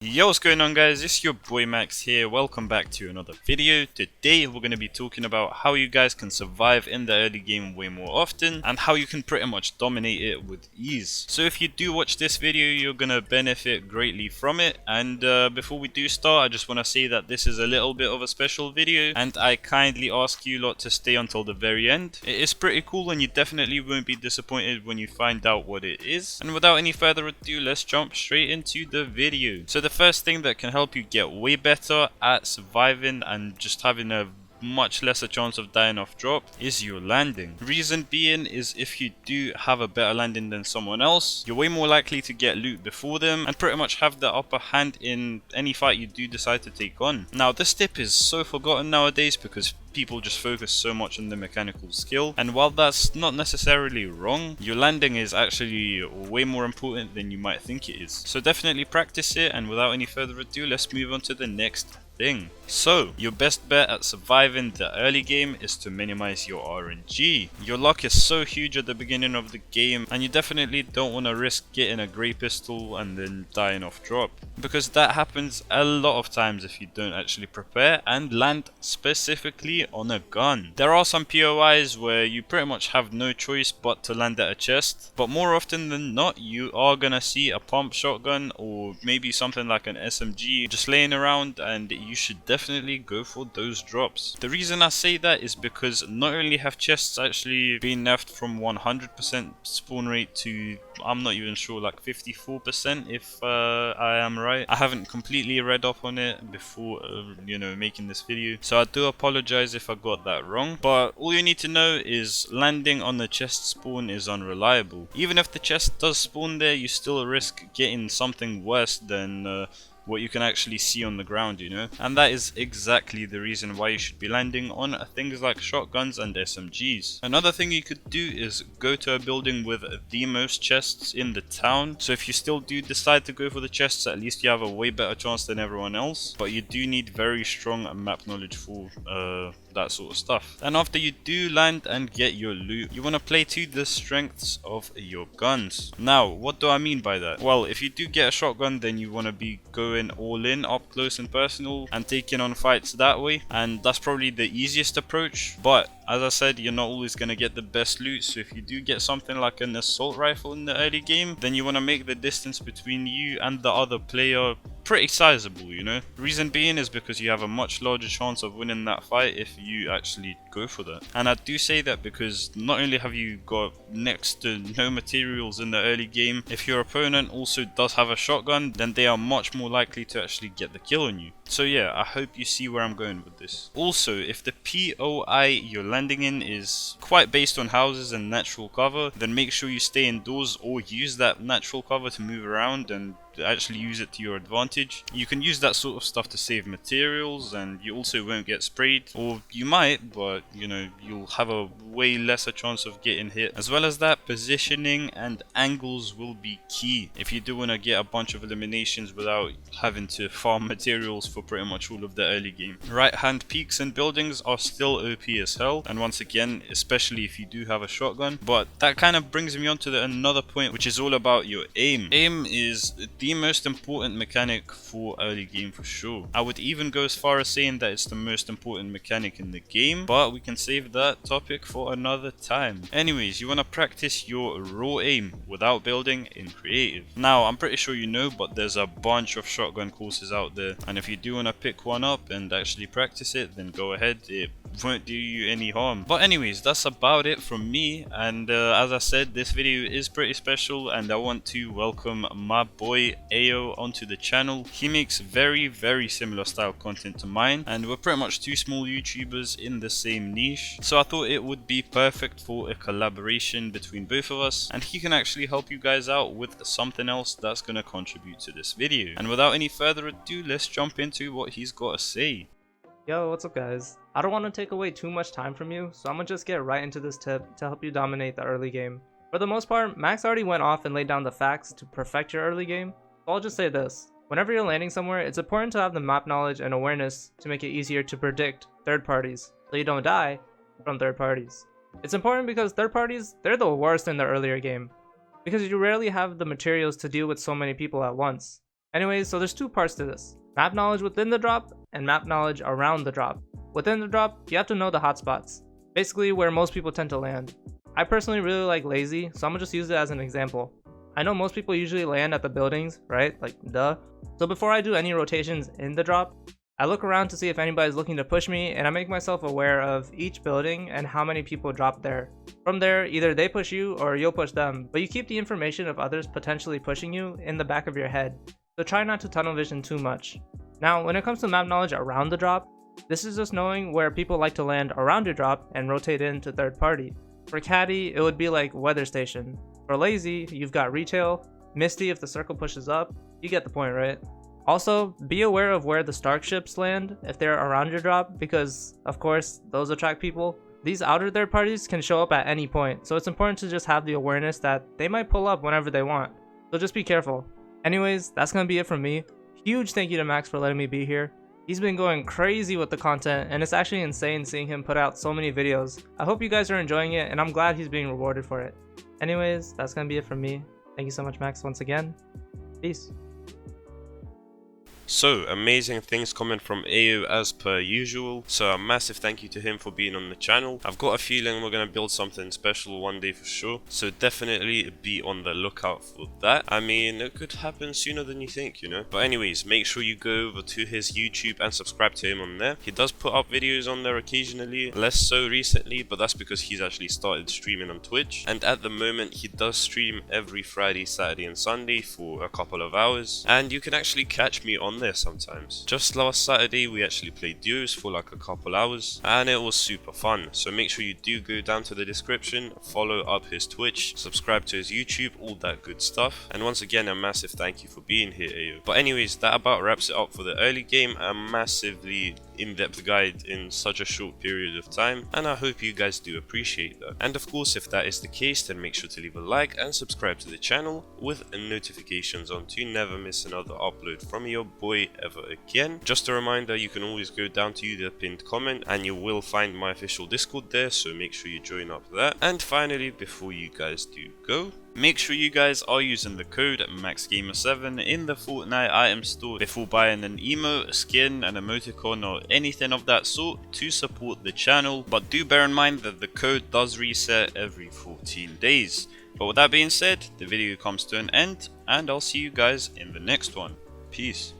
Yo, what's going on guys, it's your boy Max here, welcome back to another video. Today we're going to be talking about how you guys can survive in the early game way more often and how you can pretty much dominate it with ease. So if you do watch this video, you're going to benefit greatly from it. And before we do start, I just want to say that this is a little bit of a special video and I kindly ask you lot to stay until the very end. It is pretty cool and you definitely won't be disappointed when you find out what it is. And without any further ado, let's jump straight into the video. So the first thing that can help you get way better at surviving and just having a much lesser chance of dying off drop is your landing. Reason being is if you do have a better landing than someone else, you're way more likely to get loot before them and pretty much have the upper hand in any fight you do decide to take on. Now this tip is so forgotten nowadays because people just focus so much on the mechanical skill, and while that's not necessarily wrong, your landing is actually way more important than you might think it is. So definitely practice it, and without any further ado, let's move on to the next thing. So your best bet at surviving the early game is to minimize your RNG. Your luck is so huge at the beginning of the game and you definitely don't want to risk getting a grey pistol and then dying off drop, because that happens a lot of times if you don't actually prepare and land specifically on a gun. There are some POIs where you pretty much have no choice but to land at a chest, but more often than not you are gonna see a pump shotgun or maybe something like an SMG just laying around, and you should definitely go for those drops. The reason I say that is because not only have chests actually been nerfed from 100% spawn rate to, I'm not even sure, like 54% if I am right. I haven't completely read up on it before making this video, so I do apologize if I got that wrong, but all you need to know is landing on the chest spawn is unreliable. Even if the chest does spawn there, you still risk getting something worse than what you can actually see on the ground, and that is exactly the reason why you should be landing on things like shotguns and SMGs. Another thing you could do is go to a building with the most chests in the town, so if you still do decide to go for the chests, at least you have a way better chance than everyone else, but you do need very strong map knowledge for that sort of stuff. And after you do land and get your loot, you want to play to the strengths of your guns. Now what do I mean by that? Well, if you do get a shotgun, then you want to be going all in, up close and personal, and taking on fights that way, and that's probably the easiest approach. But as I said, you're not always going to get the best loot, so if you do get something like an assault rifle in the early game, then you want to make the distance between you and the other player pretty sizable, Reason being is because you have a much larger chance of winning that fight if you actually go for that. And I do say that because not only have you got next to no materials in the early game, if your opponent also does have a shotgun, then they are much more likely to actually get the kill on you. So yeah, I hope you see where I'm going with this. Also, if the POI you're landing in is quite based on houses and natural cover, then make sure you stay indoors or use that natural cover to move around and actually use it to your advantage. You can use that sort of stuff to save materials, and you also won't get sprayed, or you might, but you'll have a way lesser chance of getting hit. As well as that, positioning and angles will be key if you do want to get a bunch of eliminations without having to farm materials for pretty much all of the early game. Right hand peaks and buildings are still OP as hell, and once again, especially if you do have a shotgun. But that kind of brings me on to another point, which is all about your aim. Aim is the most important mechanic for early game for sure. I would even go as far as saying that it's the most important mechanic in the game, but we can save that topic for another time. Anyways, you want to practice your raw aim without building in creative. Now I'm pretty sure you know, but there's a bunch of shotgun courses out there, and if you do want to pick one up and actually practice it, then go ahead. It won't do you any harm. But anyways, that's about it from me, and as I said, this video is pretty special and I want to welcome my boy Ayo onto the channel. He makes very similar style content to mine, and we're pretty much two small YouTubers in the same niche, so I thought it would be perfect for a collaboration between both of us, and he can actually help you guys out with something else that's going to contribute to this video. And without any further ado, let's jump into what he's got to say. Yo, what's up guys? I don't want to take away too much time from you, so I'm gonna just get right into this tip to help you dominate the early game. For the most part, Max already went off and laid down the facts to perfect your early game, so I'll just say this. Whenever you're landing somewhere, it's important to have the map knowledge and awareness to make it easier to predict third parties, so you don't die from third parties. It's important because third parties, they're the worst in the earlier game, because you rarely have the materials to deal with so many people at once. Anyways, so there's two parts to this. Map knowledge within the drop and map knowledge around the drop. Within the drop, you have to know the hotspots, basically where most people tend to land. I personally really like lazy, so I'm gonna just use it as an example. I know most people usually land at the buildings, right? Like, duh. So before I do any rotations in the drop, I look around to see if anybody's looking to push me, and I make myself aware of each building and how many people drop there. From there, either they push you or you'll push them, but you keep the information of others potentially pushing you in the back of your head, so try not to tunnel vision too much. Now, when it comes to map knowledge around the drop, this is just knowing where people like to land around your drop and rotate into third party. For caddy, it would be like weather station. For lazy, you've got retail, misty if the circle pushes up. You get the point, right? Also, be aware of where the Stark ships land if they're around your drop, because of course those attract people. These outer third parties can show up at any point, so it's important to just have the awareness that they might pull up whenever they want. So just be careful. Anyways, that's gonna be it from me. Huge thank you to Max for letting me be here. He's been going crazy with the content, and it's actually insane seeing him put out so many videos. I hope you guys are enjoying it, and I'm glad he's being rewarded for it. Anyways, that's gonna be it from me. Thank you so much, Max, once again. Peace. So, amazing things coming from Ayo as per usual, so a massive thank you to him for being on the channel. I've got a feeling we're going to build something special one day for sure, so definitely be on the lookout for that. I mean, it could happen sooner than you think, you know. But anyways, make sure you go over to his YouTube and subscribe to him on there. He does put up videos on there occasionally, less so recently, but that's because he's actually started streaming on Twitch. And at the moment, he does stream every Friday, Saturday and Sunday for a couple of hours, and you can actually catch me on there sometimes. Just last Saturday we actually played duos for like a couple hours and it was super fun, so make sure you do go down to the description, follow up his Twitch, subscribe to his YouTube, all that good stuff. And once again, a massive thank you for being here, Ayo. But anyways, that about wraps it up for the early game. A massively in-depth guide in such a short period of time, and I hope you guys do appreciate that. And of course, if that is the case, then make sure to leave a like and subscribe to the channel with notifications on to never miss another upload from your boy ever again. Just a reminder, you can always go down to the pinned comment and you will find my official Discord there, so make sure you join up that. And finally, before you guys do go, make sure you guys are using the code MaxGamer7 in the Fortnite item store before buying an emote, a skin, an emoticon or anything of that sort to support the channel. But do bear in mind that the code does reset every 14 days. But with that being said, the video comes to an end and I'll see you guys in the next one. Peace.